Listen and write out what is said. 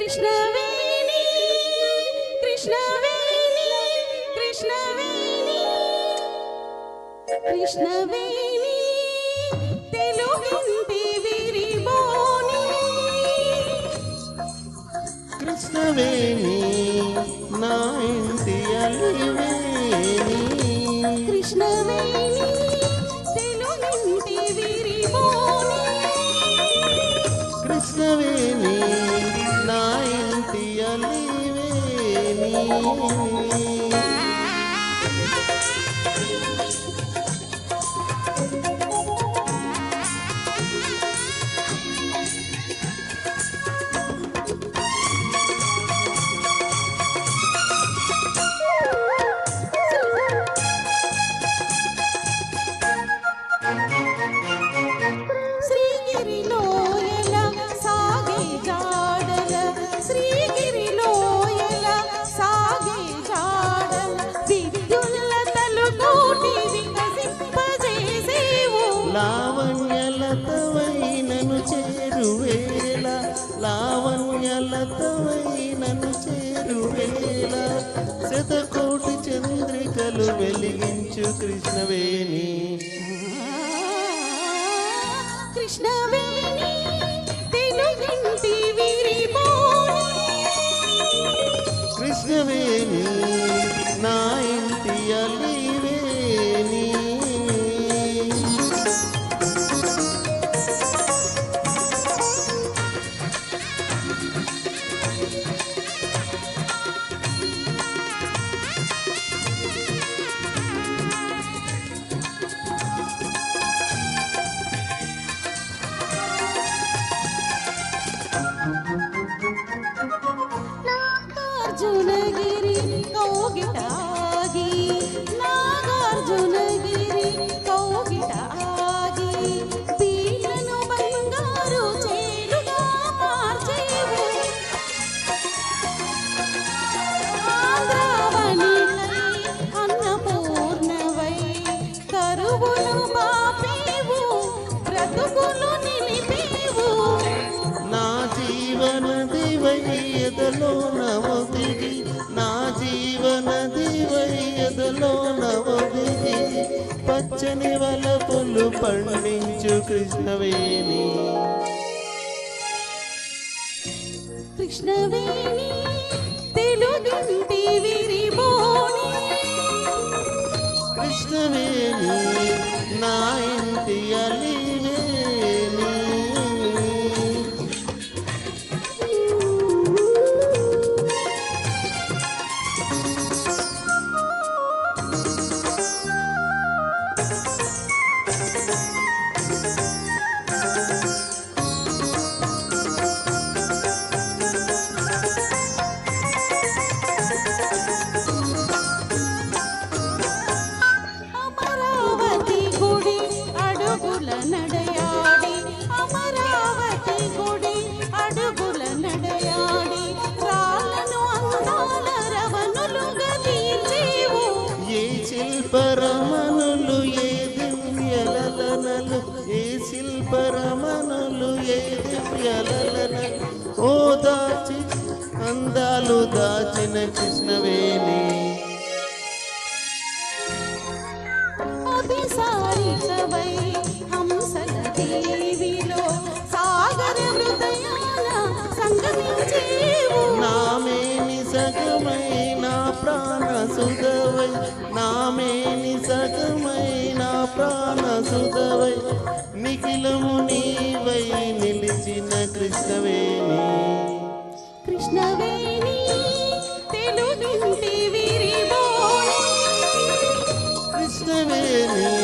కృష్ణవేణి కృష్ణవేణి కృష్ణవేణి కృష్ణవేణి తెలుగింటి విరిబోని కృష్ణవేణి నా ఇంటి అలివేణి కృష్ణవేణి తెలుగింటి విరిబోని కృష్ణవేణి నా ఇంటి అలివేణి లావణ్యలతవైనను చేరువేళ లావణ్యలతవైనను చేరువేళ శతకోటి చంద్రికలు వెలిగించు కృష్ణవేణి కృష్ణవేణి తెలుగింటి విరిబోని కృష్ణవేణి నా ఇంటి అలివేణి నాగార్జునగిరి కౌగిటాగి నాగార్జునగిరి కౌగిటాగి పీలను బంగారు చేలుగా మార్చేవు ఆంధ్రావని అన్నపూర్ణవై కరువులు బాపేవు బ్రతుకులు నిలిపేవు నా జీవన దివయ్యదలో నవదిగి నా జీవన దివయ్యదలో నవదిగి పచ్చని వలపులు పండించు కృష్ణవేణి కృష్ణవేణి తెలుగింటి విరిబోని కృష్ణవేణి నా ఇంటి అలివేణి అమరావతి గుడి అడుగుల నడయాడి అమరావతి గుడి అడుగుల నడయాడి రాళ్ళను అందాల రవణులుగా తీర్చేవు ఏ శిల్పరమణులు ఏ దివ్యలలనలు ఏ శిల్పరమణులు ఏ దివ్యలలనలు ఓ దాచి అందాలు దాచిన కృష్ణవేణి అభిసారికవై హంసల దేవిలో సాగర హృదయాల సంగమించేవు నామేని సగమై నా ప్రాణ సుధవై నామేని సగమై నా ప్రాణ సుధవై నిఖిలము నీవై నిలిచిన కృష్ణవేణి కృష్ణవేణి తెలుగింటి విరిబోని కృష్ణవేణి